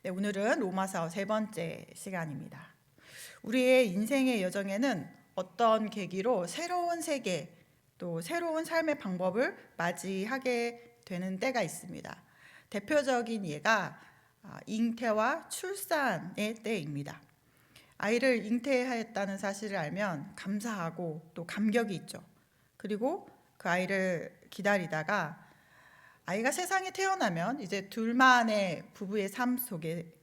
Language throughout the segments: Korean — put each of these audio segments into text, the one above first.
네, 오늘은 로마서 세 번째 시간입니다. 우리의 인생의 여정에는 어떤 계기로 새로운 세계, 또 새로운 삶의 방법을 맞이하게 되는 때가 있습니다. 대표적인 예가 잉태와 출산의 때입니다. 아이를 잉태하였다는 사실을 알면 감사하고 또 감격이 있죠. 그리고 그 아이를 기다리다가 아이가 세상에 태어나면 이제 둘만의 부부의 삶 속에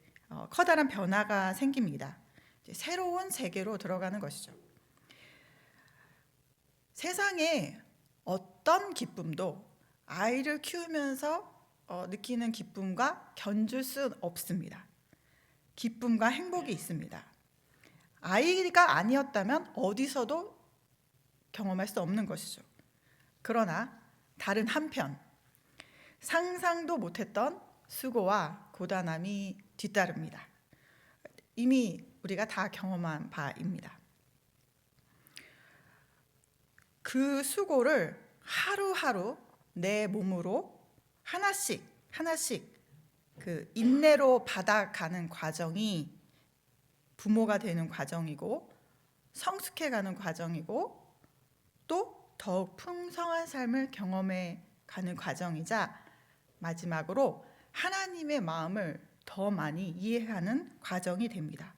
커다란 변화가 생깁니다. 이제 새로운 세계로 들어가는 것이죠. 세상에 어떤 기쁨도 아이를 키우면서 느끼는 기쁨과 견줄 수 없습니다. 기쁨과 행복이 있습니다. 아이가 아니었다면 어디서도 경험할 수 없는 것이죠. 그러나 다른 한편 상상도 못했던 수고와 고단함이 뒤따릅니다. 이미 우리가 다 경험한 바입니다. 그 수고를 하루하루 내 몸으로 하나씩 그 인내로 받아가는 과정이 부모가 되는 과정이고 성숙해가는 과정이고 또 더욱 풍성한 삶을 경험해 가는 과정이자 마지막으로 하나님의 마음을 더 많이 이해하는 과정이 됩니다.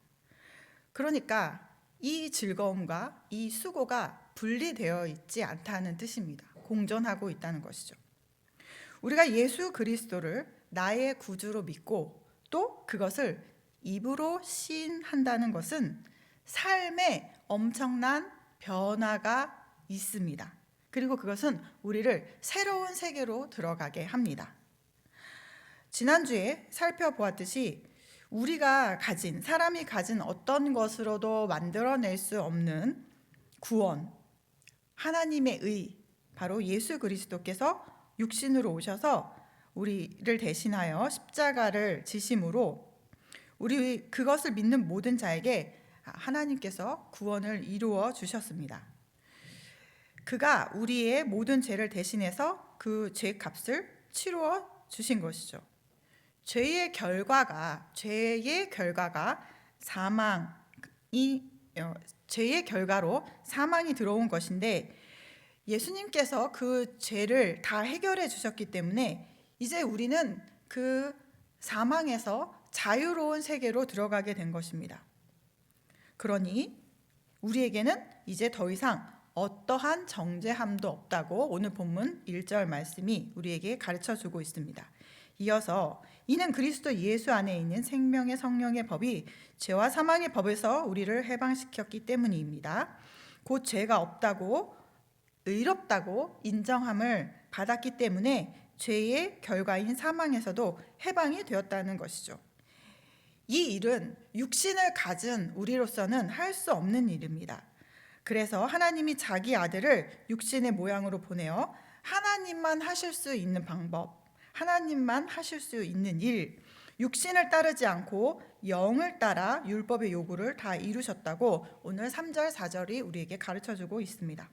그러니까 이 즐거움과 이 수고가 분리되어 있지 않다는 뜻입니다. 공존하고 있다는 것이죠. 우리가 예수 그리스도를 나의 구주로 믿고 또 그것을 입으로 시인한다는 것은 삶에 엄청난 변화가 있습니다. 그리고 그것은 우리를 새로운 세계로 들어가게 합니다. 지난주에 살펴보았듯이 사람이 가진 어떤 것으로도 만들어낼 수 없는 구원, 하나님의 의, 바로 예수 그리스도께서 육신으로 오셔서 우리를 대신하여 십자가를 지심으로 우리 그것을 믿는 모든 자에게 하나님께서 구원을 이루어 주셨습니다. 그가 우리의 모든 죄를 대신해서 그 죄값을 치루어 주신 것이죠. 죄의 결과가 죄의 결과로 사망이 들어온 것인데 예수님께서 그 죄를 다 해결해 주셨기 때문에 이제 우리는 그 사망에서 자유로운 세계로 들어가게 된 것입니다. 그러니 우리에게는 이제 더 이상 어떠한 정죄함도 없다고 오늘 본문 1절 말씀이 우리에게 가르쳐주고 있습니다. 이어서 이는 그리스도 예수 안에 있는 생명의 성령의 법이 죄와 사망의 법에서 우리를 해방시켰기 때문입니다. 곧 죄가 없다고 의롭다고 인정함을 받았기 때문에 죄의 결과인 사망에서도 해방이 되었다는 것이죠. 이 일은 육신을 가진 우리로서는 할 수 없는 일입니다. 그래서 하나님이 자기 아들을 육신의 모양으로 보내어 하나님만 하실 수 있는 방법, 하나님만 하실 수 있는 일, 육신을 따르지 않고 영을 따라 율법의 요구를 다 이루셨다고 오늘 3절, 4절이 우리에게 가르쳐주고 있습니다.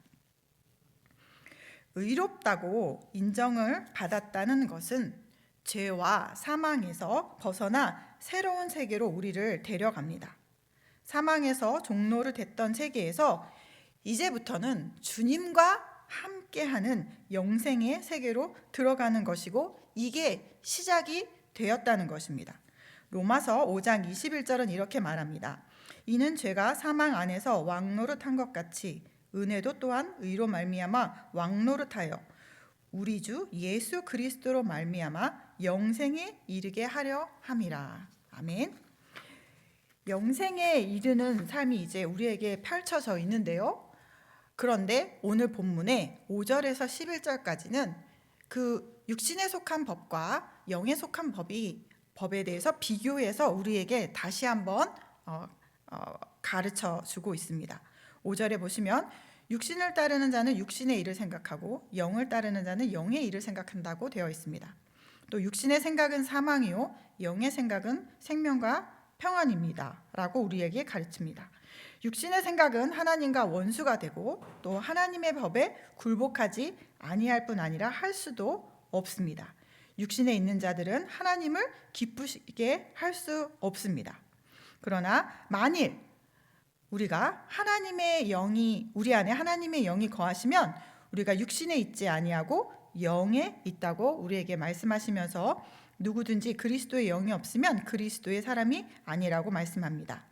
의롭다고 인정을 받았다는 것은 죄와 사망에서 벗어나 새로운 세계로 우리를 데려갑니다. 사망에서 종로를 댔던 세계에서 이제부터는 주님과 함께하는 영생의 세계로 들어가는 것이고 이게 시작이 되었다는 것입니다. 로마서 5장 21절은 이렇게 말합니다. 이는 죄가 사망 안에서 왕노릇한 것 같이 은혜도 또한 의로 말미암아 왕노릇하여 우리 주 예수 그리스도로 말미암아 영생에 이르게 하려 함이라. 아멘. 영생에 이르는 삶이 이제 우리에게 펼쳐져 있는데요. 그런데 오늘 본문의 5절에서 11절까지는 그 육신에 속한 법과 영에 속한 법에 대해서 비교해서 우리에게 다시 한번 가르쳐 주고 있습니다. 5절에 보시면 육신을 따르는 자는 육신의 일을 생각하고 영을 따르는 자는 영의 일을 생각한다고 되어 있습니다. 또 육신의 생각은 사망이요 영의 생각은 생명과 평안입니다 라고 우리에게 가르칩니다. 육신의 생각은 하나님과 원수가 되고 또 하나님의 법에 굴복하지 아니할 뿐 아니라 할 수도 없습니다. 육신에 있는 자들은 하나님을 기쁘시게 할 수 없습니다. 그러나 만일 우리가 우리 안에 하나님의 영이 거하시면 우리가 육신에 있지 아니하고 영에 있다고 우리에게 말씀하시면서 누구든지 그리스도의 영이 없으면 그리스도의 사람이 아니라고 말씀합니다.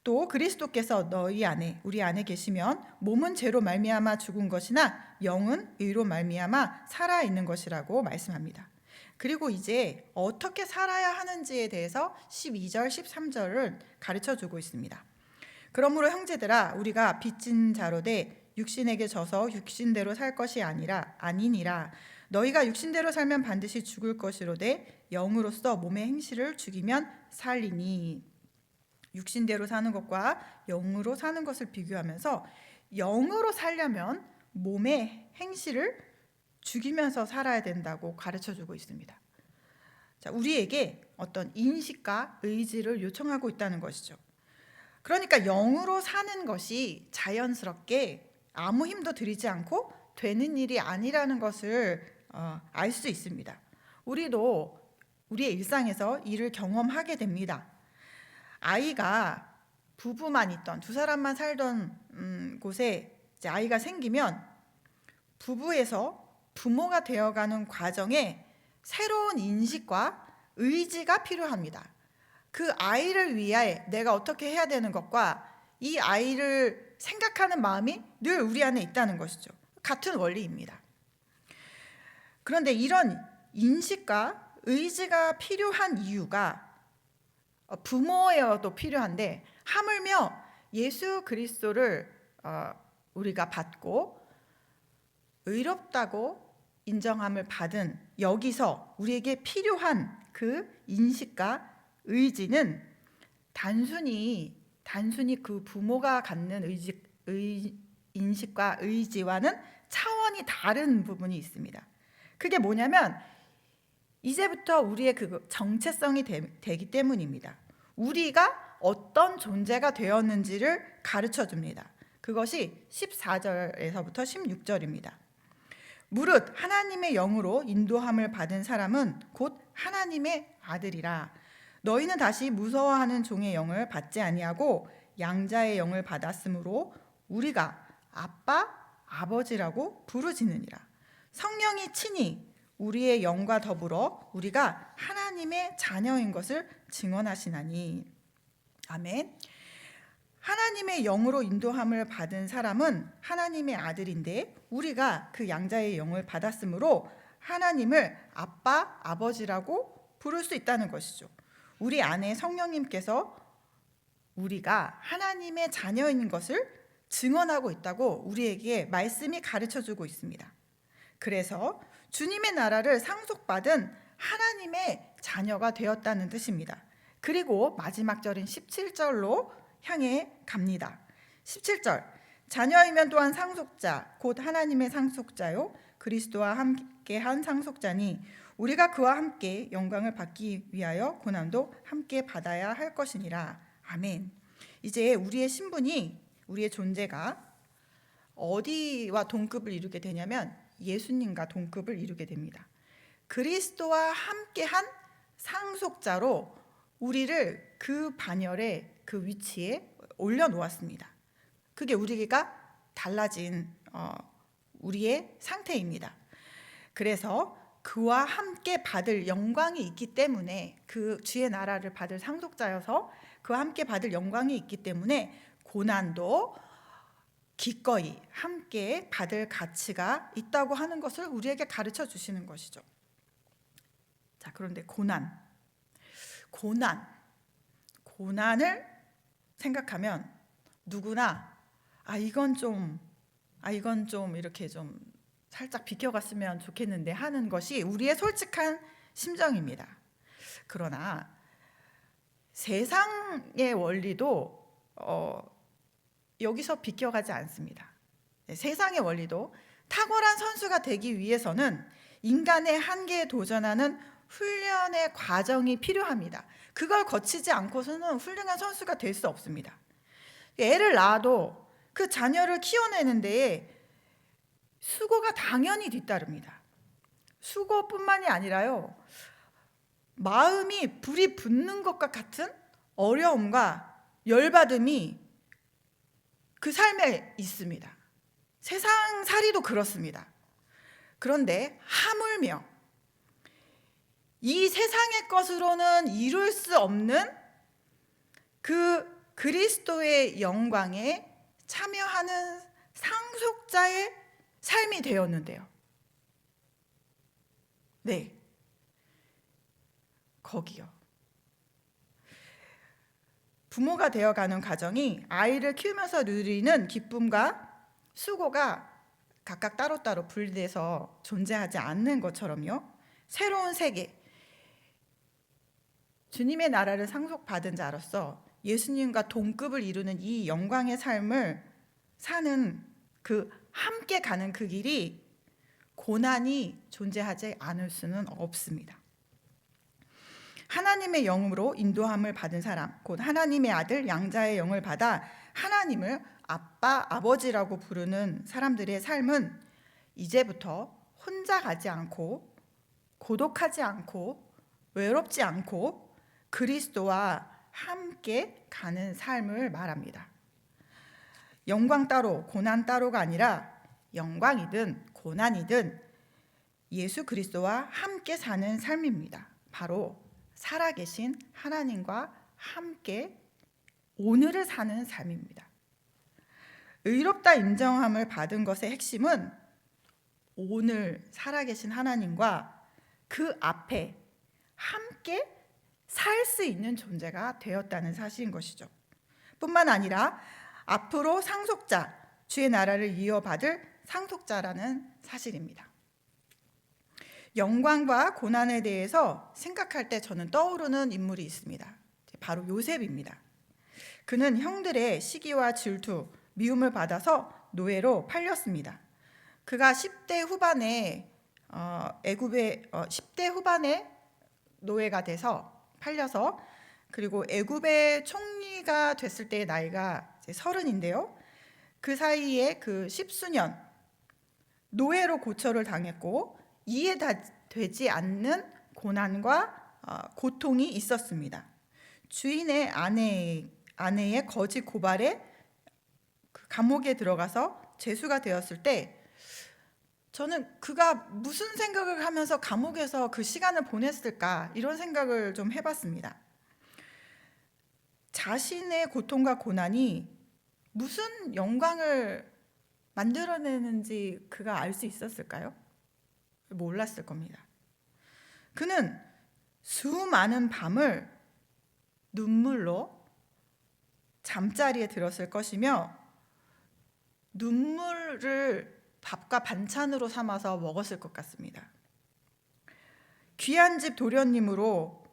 또 그리스도께서 우리 안에 계시면 몸은 죄로 말미암아 죽은 것이나 영은 의로 말미암아 살아 있는 것이라고 말씀합니다. 그리고 이제 어떻게 살아야 하는지에 대해서 12절, 13절을 가르쳐 주고 있습니다. 그러므로 형제들아 우리가 빚진 자로되 육신에게 져서 육신대로 살 것이 아니니라. 너희가 육신대로 살면 반드시 죽을 것이로되 영으로서 몸의 행실을 죽이면 살리니. 육신대로 사는 것과 영으로 사는 것을 비교하면서 영으로 살려면 몸의 행실을 죽이면서 살아야 된다고 가르쳐주고 있습니다. 자, 우리에게 어떤 인식과 의지를 요청하고 있다는 것이죠. 그러니까 영으로 사는 것이 자연스럽게 아무 힘도 들이지 않고 되는 일이 아니라는 것을 알 수 있습니다. 우리도 우리의 일상에서 이를 경험하게 됩니다. 아이가 부부만 있던 두 사람만 살던 곳에 이제 아이가 생기면 부부에서 부모가 되어가는 과정에 새로운 인식과 의지가 필요합니다. 그 아이를 위해 내가 어떻게 해야 되는 것과 이 아이를 생각하는 마음이 늘 우리 안에 있다는 것이죠. 같은 원리입니다. 그런데 이런 인식과 의지가 필요한 이유가 부모여도 필요한데 하물며 예수 그리스도를 우리가 받고 의롭다고 인정함을 받은 여기서 우리에게 필요한 그 인식과 의지는 단순히 그 부모가 갖는 인식과 의지와는 차원이 다른 부분이 있습니다. 그게 뭐냐면 이제부터 우리의 그 정체성이 되기 때문입니다. 우리가 어떤 존재가 되었는지를 가르쳐 줍니다. 그것이 14절에서부터 16절입니다. 무릇 하나님의 영으로 인도함을 받은 사람은 곧 하나님의 아들이라. 너희는 다시 무서워하는 종의 영을 받지 아니하고 양자의 영을 받았으므로 우리가 아빠, 아버지라고 부르짖느니라. 성령이 친히 우리의 영과 더불어 우리가 하나님의 자녀인 것을 증언하시나니. 아멘. 하나님의 영으로 인도함을 받은 사람은 하나님의 아들인데 우리가 그 양자의 영을 받았으므로 하나님을 아빠, 아버지라고 부를 수 있다는 것이죠. 우리 안에 성령님께서 우리가 하나님의 자녀인 것을 증언하고 있다고 우리에게 말씀이 가르쳐주고 있습니다. 그래서 주님의 나라를 상속받은 하나님의 자녀가 되었다는 뜻입니다. 그리고 마지막 절인 17절로 향해 갑니다. 17절, 자녀이면 또한 상속자 곧 하나님의 상속자요 그리스도와 함께한 상속자니 우리가 그와 함께 영광을 받기 위하여 고난도 함께 받아야 할 것이니라. 아멘. 이제 우리의 신분이, 우리의 존재가 어디와 동급을 이루게 되냐면 예수님과 동급을 이루게 됩니다. 그리스도와 함께한 상속자로 우리를 그 반열에, 그 위치에 올려놓았습니다. 그게 우리가 달라진 우리의 상태입니다. 그래서 그와 함께 받을 영광이 있기 때문에, 그 주의 나라를 받을 상속자여서 그와 함께 받을 영광이 있기 때문에 고난도 기꺼이 함께 받을 가치가 있다고 하는 것을 우리에게 가르쳐 주시는 것이죠. 자, 그런데 고난을 생각하면 누구나 이건 좀 이렇게 좀 살짝 비켜갔으면 좋겠는데 하는 것이 우리의 솔직한 심정입니다. 그러나 세상의 원리도 여기서 비껴가지 않습니다. 세상의 원리도 탁월한 선수가 되기 위해서는 인간의 한계에 도전하는 훈련의 과정이 필요합니다. 그걸 거치지 않고서는 훌륭한 선수가 될 수 없습니다. 애를 낳아도 그 자녀를 키워내는 데에 수고가 당연히 뒤따릅니다. 수고뿐만이 아니라요, 마음이 불이 붙는 것과 같은 어려움과 열받음이 그 삶에 있습니다. 세상 살이도 그렇습니다. 그런데 하물며 이 세상의 것으로는 이룰 수 없는 그 그리스도의 영광에 참여하는 상속자의 삶이 되었는데요. 네, 거기요. 부모가 되어가는 과정이 아이를 키우면서 누리는 기쁨과 수고가 각각 따로따로 분리돼서 존재하지 않는 것처럼요, 새로운 세계, 주님의 나라를 상속받은 자로서 예수님과 동급을 이루는 이 영광의 삶을 사는 그 함께 가는 그 길이 고난이 존재하지 않을 수는 없습니다. 하나님의 영으로 인도함을 받은 사람, 곧 하나님의 아들 양자의 영을 받아 하나님을 아빠, 아버지라고 부르는 사람들의 삶은 이제부터 혼자 가지 않고 고독하지 않고 외롭지 않고 그리스도와 함께 가는 삶을 말합니다. 영광 따로 고난 따로가 아니라 영광이든 고난이든 예수 그리스도와 함께 사는 삶입니다. 바로 살아계신 하나님과 함께 오늘을 사는 삶입니다. 의롭다 인정함을 받은 것의 핵심은 오늘 살아계신 하나님과 그 앞에 함께 살 수 있는 존재가 되었다는 사실인 것이죠. 뿐만 아니라 앞으로 상속자, 주의 나라를 이어받을 상속자라는 사실입니다. 영광과 고난에 대해서 생각할 때 저는 떠오르는 인물이 있습니다. 바로 요셉입니다. 그는 형들의 시기와 질투, 미움을 받아서 노예로 팔렸습니다. 그가 10대 후반에 10대 후반에 노예가 돼서 팔려서, 그리고 애굽의 총리가 됐을 때의 나이가 30인데요. 그 사이에 그 10수년 노예로 고초를 당했고 이해되지 않는 고난과 고통이 있었습니다. 주인의 아내의 거짓 고발에 감옥에 들어가서 죄수가 되었을 때 저는 그가 무슨 생각을 하면서 감옥에서 그 시간을 보냈을까, 이런 생각을 좀 해봤습니다. 자신의 고통과 고난이 무슨 영광을 만들어내는지 그가 알 수 있었을까요? 몰랐을 겁니다. 그는 수많은 밤을 눈물로 잠자리에 들었을 것이며 눈물을 밥과 반찬으로 삼아서 먹었을 것 같습니다. 귀한 집 도련님으로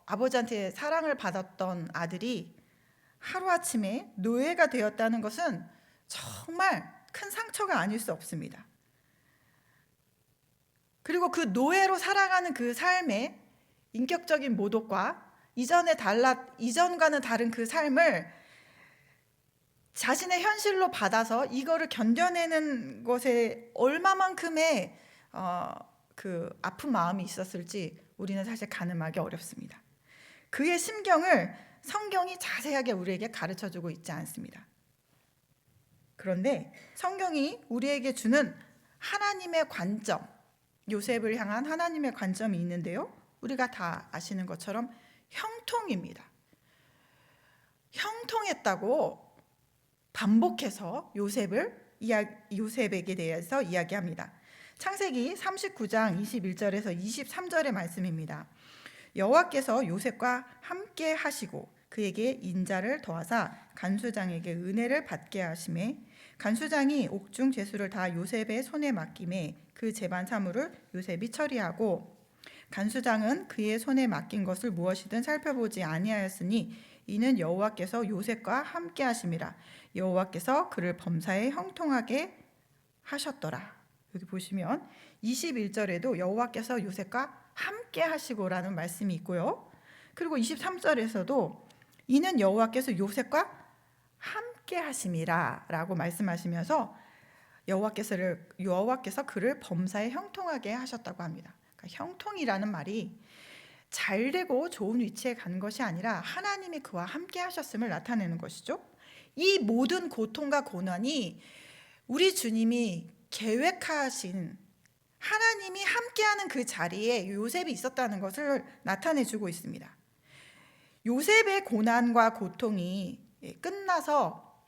아버지한테 사랑을 받았던 아들이 하루아침에 노예가 되었다는 것은 정말 큰 상처가 아닐 수 없습니다. 그리고 그 노예로 살아가는 그 삶의 인격적인 모독과 이전과는 다른 그 삶을 자신의 현실로 받아서 이거를 견뎌내는 것에 얼마만큼의 그 아픈 마음이 있었을지 우리는 사실 가늠하기 어렵습니다. 그의 심경을 성경이 자세하게 우리에게 가르쳐주고 있지 않습니다. 그런데 성경이 우리에게 주는 하나님의 관점, 요셉을 향한 하나님의 관점이 있는데요, 우리가 다 아시는 것처럼 형통입니다. 형통했다고 반복해서 요셉에게 대해서 이야기합니다. 창세기 39장 21절에서 23절의 말씀입니다. 여호와께서 요셉과 함께 하시고 그에게 인자를 더하사 간수장에게 은혜를 받게 하시매 간수장이 옥중 제수를 다 요셉의 손에 맡김에 그 재반 사물을 요셉이 처리하고 간수장은 그의 손에 맡긴 것을 무엇이든 살펴보지 아니하였으니 이는 여호와께서 요셉과 함께 하심이라. 여호와께서 그를 범사에 형통하게 하셨더라. 여기 보시면 21절에도 여호와께서 요셉과 함께 하시고라는 말씀이 있고요. 그리고 23절에서도 이는 여호와께서 요셉과 함께 하심이라 라고 말씀하시면서 여호와께서 그를 범사에 형통하게 하셨다고 합니다. 그러니까 형통이라는 말이 잘 되고 좋은 위치에 간 것이 아니라 하나님이 그와 함께 하셨음을 나타내는 것이죠. 이 모든 고통과 고난이 우리 주님이 계획하신 하나님이 함께하는 그 자리에 요셉이 있었다는 것을 나타내주고 있습니다. 요셉의 고난과 고통이 끝나서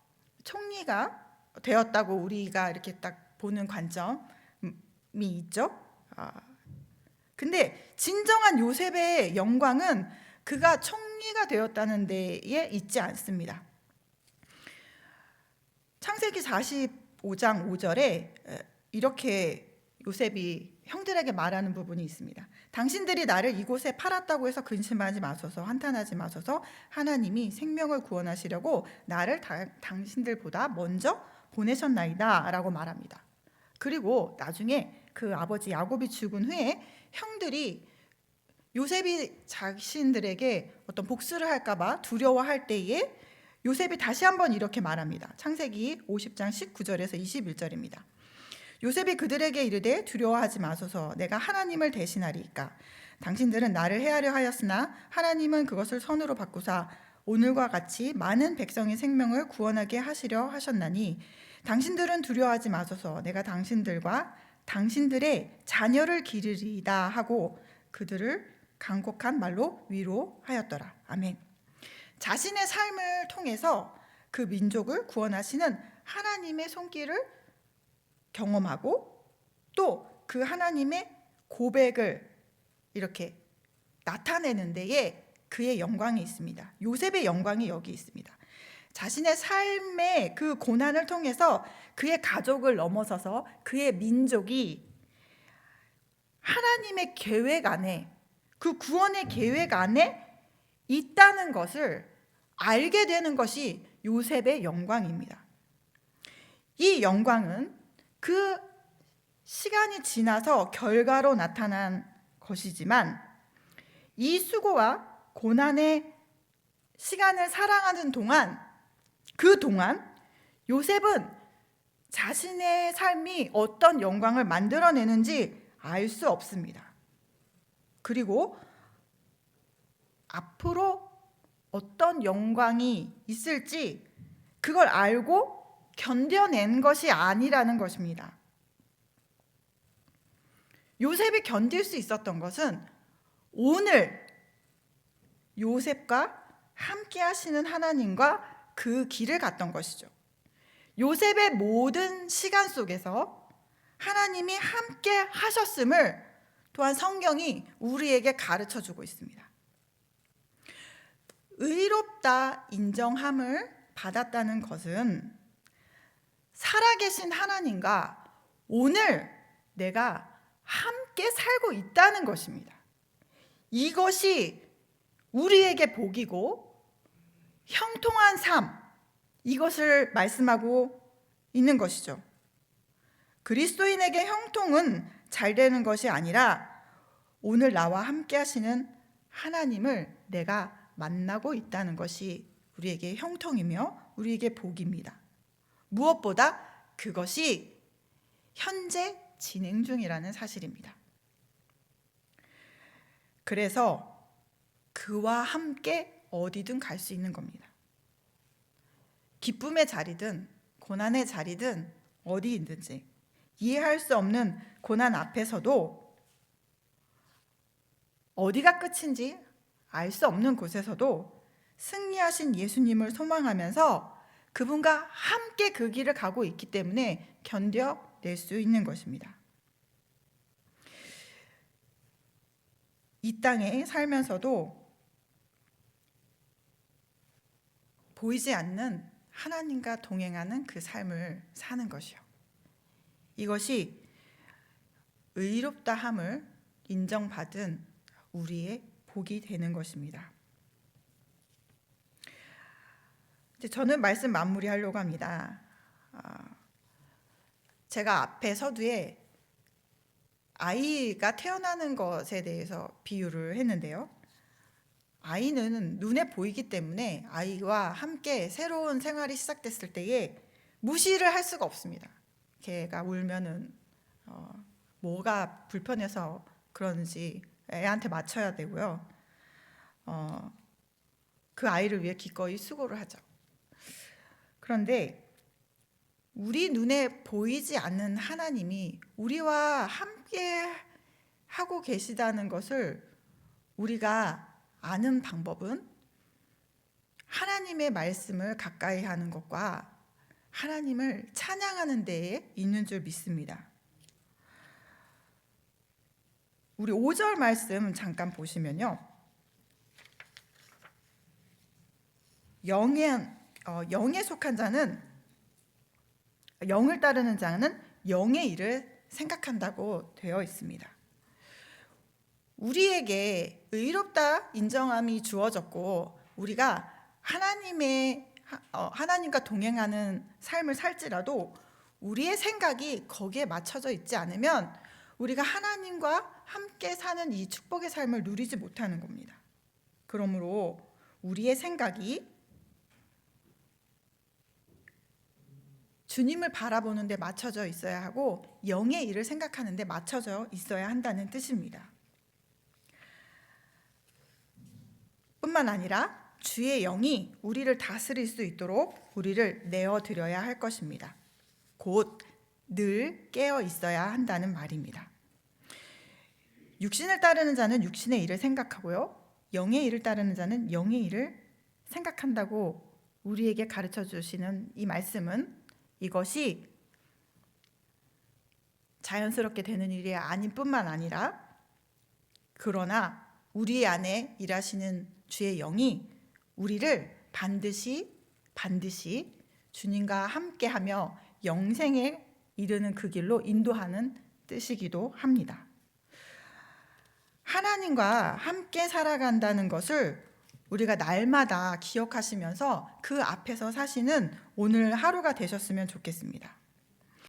총리가 되었다고 우리가 이렇게 딱 보는 관점이 있죠. 근데 진정한 요셉의 영광은 그가 총리가 되었다는 데에 있지 않습니다. 창세기 45장 5절에 이렇게 요셉이 형들에게 말하는 부분이 있습니다. 당신들이 나를 이곳에 팔았다고 해서 근심하지 마소서, 한탄하지 마소서. 하나님이 생명을 구원하시려고 나를 당신들보다 먼저 보내셨나이다 라고 말합니다. 그리고 나중에 그 아버지 야곱이 죽은 후에 형들이 요셉이 자신들에게 어떤 복수를 할까 봐 두려워할 때에 요셉이 다시 한번 이렇게 말합니다. 창세기 50장 19절에서 21절입니다. 요셉이 그들에게 이르되 두려워하지 마소서, 내가 하나님을 대신하리이까. 당신들은 나를 해하려 하였으나 하나님은 그것을 선으로 바꾸사 오늘과 같이 많은 백성의 생명을 구원하게 하시려 하셨나니 당신들은 두려워하지 마소서, 내가 당신들과 당신들의 자녀를 기르리이다 하고 그들을 간곡한 말로 위로하였더라. 아멘. 자신의 삶을 통해서 그 민족을 구원하시는 하나님의 손길을 경험하고 또 그 하나님의 고백을 이렇게 나타내는 데에 그의 영광이 있습니다. 요셉의 영광이 여기 있습니다. 자신의 삶의 그 고난을 통해서 그의 가족을 넘어서서 그의 민족이 하나님의 계획 안에, 그 구원의 계획 안에 있다는 것을 알게 되는 것이 요셉의 영광입니다. 이 영광은 그 시간이 지나서 결과로 나타난 것이지만 이 수고와 고난의 시간을 살아가는 동안, 그동안 요셉은 자신의 삶이 어떤 영광을 만들어내는지 알 수 없습니다. 그리고 앞으로 어떤 영광이 있을지 그걸 알고 견뎌낸 것이 아니라는 것입니다. 요셉이 견딜 수 있었던 것은 오늘 요셉과 함께 하시는 하나님과 그 길을 갔던 것이죠. 요셉의 모든 시간 속에서 하나님이 함께 하셨음을 또한 성경이 우리에게 가르쳐 주고 있습니다. 의롭다 인정함을 받았다는 것은 살아계신 하나님과 오늘 내가 함께 살고 있다는 것입니다. 이것이 우리에게 복이고 형통한 삶, 이것을 말씀하고 있는 것이죠. 그리스도인에게 형통은 잘 되는 것이 아니라 오늘 나와 함께 하시는 하나님을 내가 만나고 있다는 것이 우리에게 형통이며 우리에게 복입니다. 무엇보다 그것이 현재 진행 중이라는 사실입니다. 그래서 그와 함께 어디든 갈 수 있는 겁니다. 기쁨의 자리든 고난의 자리든 어디 있든지 이해할 수 없는 고난 앞에서도 어디가 끝인지 알 수 없는 곳에서도 승리하신 예수님을 소망하면서 그분과 함께 그 길을 가고 있기 때문에 견뎌낼 수 있는 것입니다. 이 땅에 살면서도 보이지 않는 하나님과 동행하는 그 삶을 사는 것이요. 이것이 의롭다함을 인정받은 우리의 복이 되는 것입니다. 이제 저는 말씀 마무리하려고 합니다. 제가 앞에 서두에 아이가 태어나는 것에 대해서 비유를 했는데요. 아이는 눈에 보이기 때문에 아이와 함께 새로운 생활이 시작됐을 때에 무시를 할 수가 없습니다. 걔가 울면은 뭐가 불편해서 그런지 애한테 맞춰야 되고요. 그 아이를 위해 기꺼이 수고를 하죠. 그런데 우리 눈에 보이지 않는 하나님이 우리와 함께 하고 계시다는 것을 우리가 아는 방법은 하나님의 말씀을 가까이 하는 것과 하나님을 찬양하는 데에 있는 줄 믿습니다. 우리 5절 말씀 잠깐 보시면요. 영에 속한 자는, 영을 따르는 자는 영의 일을 생각한다고 되어 있습니다. 우리에게 의롭다 인정함이 주어졌고 우리가 하나님과 동행하는 삶을 살지라도 우리의 생각이 거기에 맞춰져 있지 않으면 우리가 하나님과 함께 사는 이 축복의 삶을 누리지 못하는 겁니다. 그러므로 우리의 생각이 주님을 바라보는 데 맞춰져 있어야 하고 영의 일을 생각하는 데 맞춰져 있어야 한다는 뜻입니다. 뿐만 아니라 주의 영이 우리를 다스릴 수 있도록 우리를 내어드려야 할 것입니다. 곧 늘 깨어 있어야 한다는 말입니다. 육신을 따르는 자는 육신의 일을 생각하고요. 영의 일을 따르는 자는 영의 일을 생각한다고 우리에게 가르쳐 주시는 이 말씀은 이것이 자연스럽게 되는 일이 아닌 뿐만 아니라 그러나 우리 안에 일하시는 주의 영이 우리를 반드시 주님과 함께하며 영생에 이르는 그 길로 인도하는 뜻이기도 합니다. 하나님과 함께 살아간다는 것을 우리가 날마다 기억하시면서 그 앞에서 사시는 오늘 하루가 되셨으면 좋겠습니다.